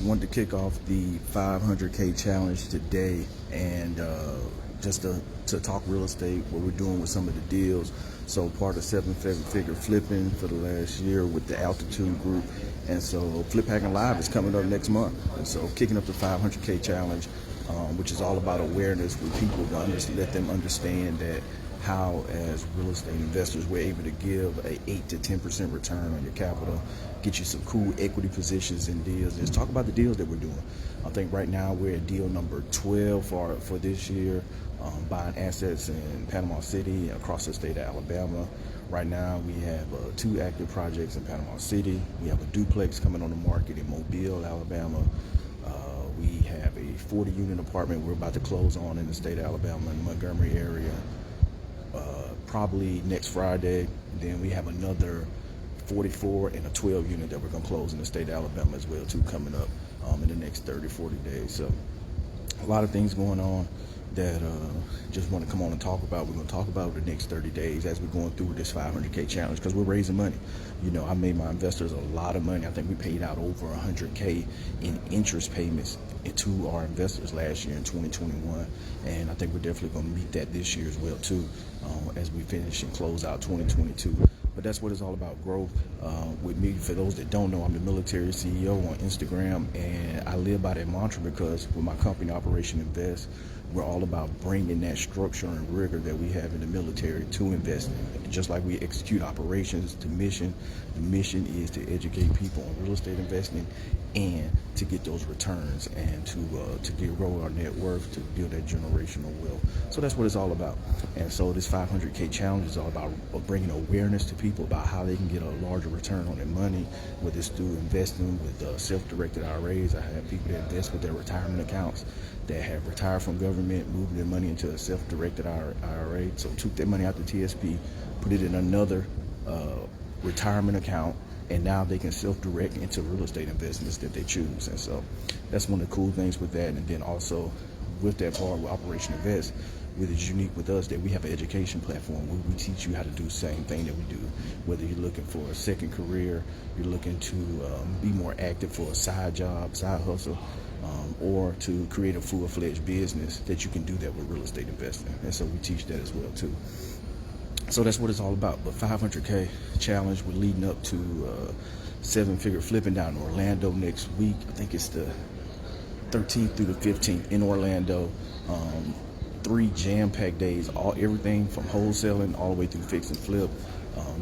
wanted to kick off the 500K challenge today, and just to talk real estate, what we're doing with some of the deals. So part of 7-figure flipping for the last year with the Altitude Group, and so Flip Hacking Live is coming up next month, and so kicking up the 500K challenge, which is all about awareness with people to let them understand that how, as real estate investors, we're able to give a 8 to 10% return on your capital, get you some cool equity positions in deals. Just talk about the deals that we're doing. I think right now we're at deal number 12 for this year, buying assets in Panama City and across the state of Alabama. Right now we have 2 active projects in Panama City. We have a duplex coming on the market in Mobile, Alabama. We have a 40-unit apartment we're about to close on in the state of Alabama in the Montgomery area. Probably next Friday. Then we have another 44 and a 12 unit that we're going to close in the state of Alabama as well too, coming up in the next 30-40 days. So a lot of things going on that just want to come on and talk about. We're going to talk about the next 30 days as we're going through this 500K challenge, because we're raising money. You know, I made my investors a lot of money. I think we paid out over 100K in interest payments to our investors last year in 2021, and I think we're definitely going to meet that this year as well too, as we finish and close out 2022. But that's what it's all about, growth. With me, for those that don't know, I'm the military CEO on Instagram, and I live by that mantra because with my company, Operation Invest, we're all about bringing that structure and rigor that we have in the military to investing. Just like we execute operations to mission, the mission is to educate people on real estate investing and to get those returns and to grow our net worth, to build that generational wealth. So that's what it's all about. And so this 500K challenge is all about bringing awareness to people about how they can get a larger return on their money, whether it's through investing with self-directed IRAs. I have people that invest with their retirement accounts that have retired from government, moved their money into a self-directed IRA. So took their money out the TSP, put it in another retirement account, and now they can self-direct into real estate investments that they choose. And so that's one of the cool things with that. And then also with that part with Operation Invest, what is unique with us, that we have an education platform where we teach you how to do the same thing that we do. Whether you're looking for a second career, you're looking to be more active for a side job, side hustle, or to create a full-fledged business, that you can do that with real estate investing. And so we teach that as well too. So that's what it's all about. But 500K challenge, we're leading up to 7-figure flipping down in Orlando next week. I think it's the 13th through the 15th in Orlando. 3 jam-packed days, everything from wholesaling all the way through fix and flip.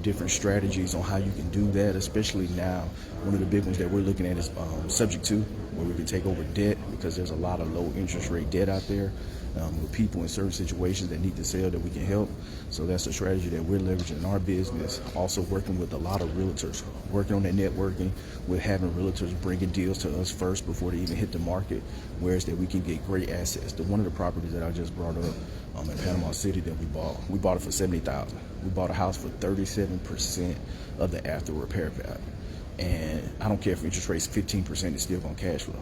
Different strategies on how you can do that, especially now. One of the big ones that we're looking at is subject to, where we can take over debt, because there's a lot of low interest rate debt out there with people in certain situations that need to sell that we can help. So that's a strategy that we're leveraging in our business. Also working with a lot of realtors, working on that networking with having realtors bringing deals to us first before they even hit the market, whereas that we can get great assets. One of the properties that I just brought up in Panama City that we bought it for $70,000. We bought a house for 37% of the after repair value. And I don't care if interest rates 15%, it's still going to cash flow.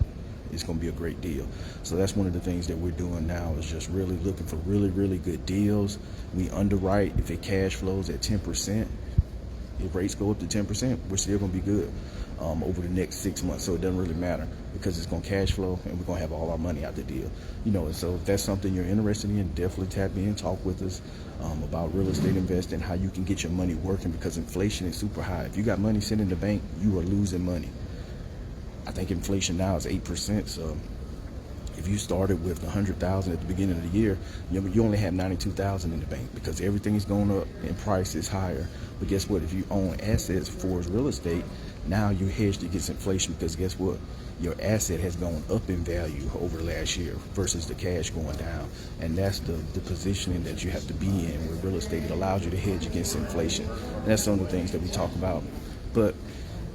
It's going to be a great deal. So that's one of the things that we're doing now, is just really looking for really, really good deals. We underwrite if it cash flows at 10%. If rates go up to 10%, we're still going to be good over the next 6 months. So it doesn't really matter, because it's going to cash flow and we're going to have all our money out the deal. You know, and so if that's something you're interested in, definitely tap in, talk with us about real estate investing, how you can get your money working, because inflation is super high. If you got money sitting in the bank, you are losing money. I think inflation now is 8%. So if you started with 100,000 at the beginning of the year, you only have 92,000 in the bank, because everything is going up and price is higher. But guess what? If you own assets for real estate, now you're hedged against inflation, because guess what? Your asset has gone up in value over last year versus the cash going down. And that's the positioning that you have to be in with real estate. It allows you to hedge against inflation. And that's some of the things that we talk about. But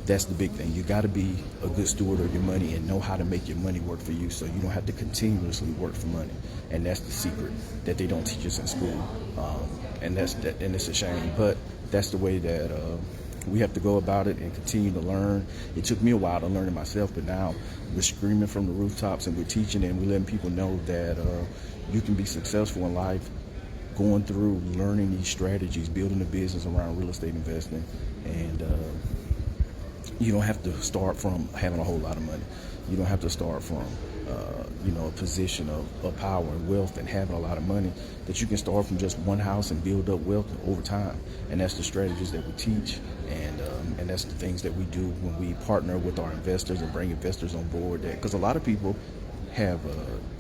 that's the big thing. You got to be a good steward of your money and know how to make your money work for you, so you don't have to continuously work for money. And that's the secret that they don't teach us in school. And it's a shame, but that's the way that we have to go about it and continue to learn. It took me a while to learn it myself, but now we're screaming from the rooftops and we're teaching and we're letting people know that you can be successful in life going through learning these strategies, building a business around real estate investing, and You don't have to start from having a whole lot of money. You don't have to start from a position of power and wealth and having a lot of money. That you can start from just one house and build up wealth over time. And that's the strategies that we teach, and that's the things that we do when we partner with our investors and bring investors on board. Because a lot of people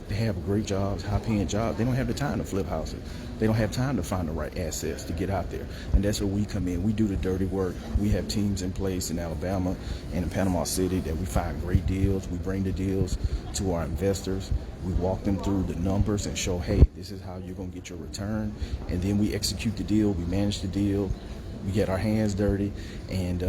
they have great jobs, high-paying jobs. They don't have the time to flip houses. They don't have time to find the right assets to get out there. And that's where we come in. We do the dirty work. We have teams in place in Alabama and in Panama City that we find great deals. We bring the deals to our investors. We walk them through the numbers and show, hey, this is how you're going to get your return. And then we execute the deal. We manage the deal. We get our hands dirty. And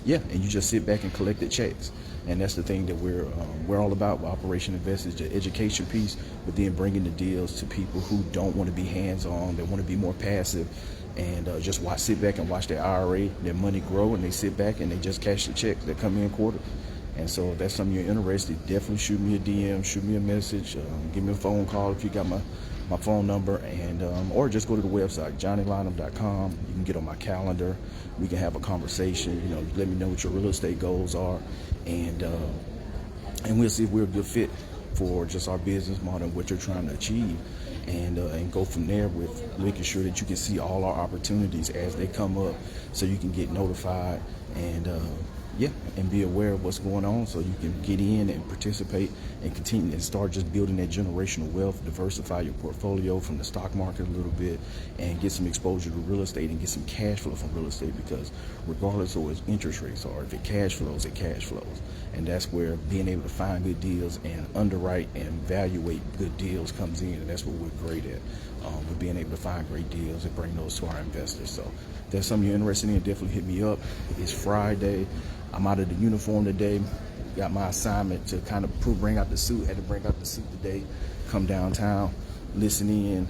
and you just sit back and collect the checks. And that's the thing that we're all about with Operation Invest, the education piece, but then bringing the deals to people who don't want to be hands-on, they want to be more passive, and just sit back and watch their IRA, their money grow, and they sit back and they just cash the checks that come in quarterly. And so if that's something you're interested, definitely shoot me a DM, shoot me a message, give me a phone call if you got my phone number, and or just go to the website, johnnylynum.com. You can get on my calendar. We can have a conversation. Let me know what your real estate goals are, and we'll see if we're a good fit for just our business model and what you're trying to achieve, and go from there with making sure that you can see all our opportunities as they come up, so you can get notified and be aware of what's going on, so you can get in and participate and continue and start just building that generational wealth, diversify your portfolio from the stock market a little bit, and get some exposure to real estate and get some cash flow from real estate, because regardless of what interest rates are, if it cash flows, it cash flows. And that's where being able to find good deals and underwrite and evaluate good deals comes in, and that's what we're great at. We're being able to find great deals and bring those to our investors. So if there's something you're interested in, definitely hit me up. It's Friday. I'm out of the uniform today. Got my assignment to kind of bring out the suit. Had to bring out the suit today. Come downtown, listen in,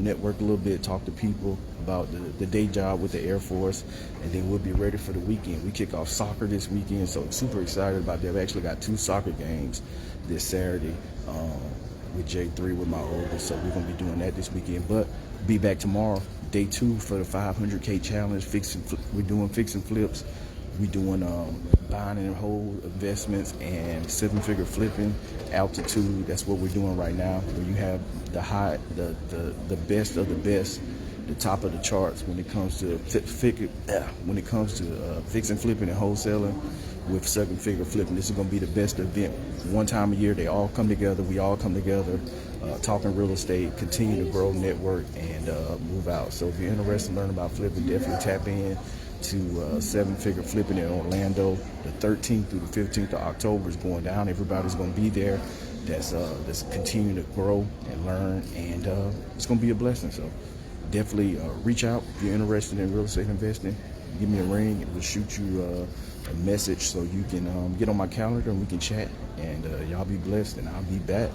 network a little bit, talk to people about the day job with the Air Force, and then we'll be ready for the weekend. We kick off soccer this weekend, so I'm super excited about that. We actually got 2 soccer games this Saturday with J3 with my oldest, so we're going to be doing that this weekend. But be back tomorrow, day 2 for the 500K challenge. We're doing fix and flips. We're doing buying and hold investments and 7-figure flipping, altitude. That's what we're doing right now, where you have the best of the best, the top of the charts when it comes to fix and flipping and wholesaling with 7-figure flipping. This is going to be the best event. One time a year, they all come together. We all come together, talking real estate, continue to grow, network, and move out. So if you're interested in learning about flipping, definitely tap in to 7-figure flipping in Orlando. The 13th through the 15th of October is going down. Everybody's going to be there. That's continuing to grow and learn, and it's going to be a blessing. So definitely reach out if you're interested in real estate investing. Give me a ring, and we'll shoot you a message so you can get on my calendar and we can chat. And y'all be blessed, and I'll be back.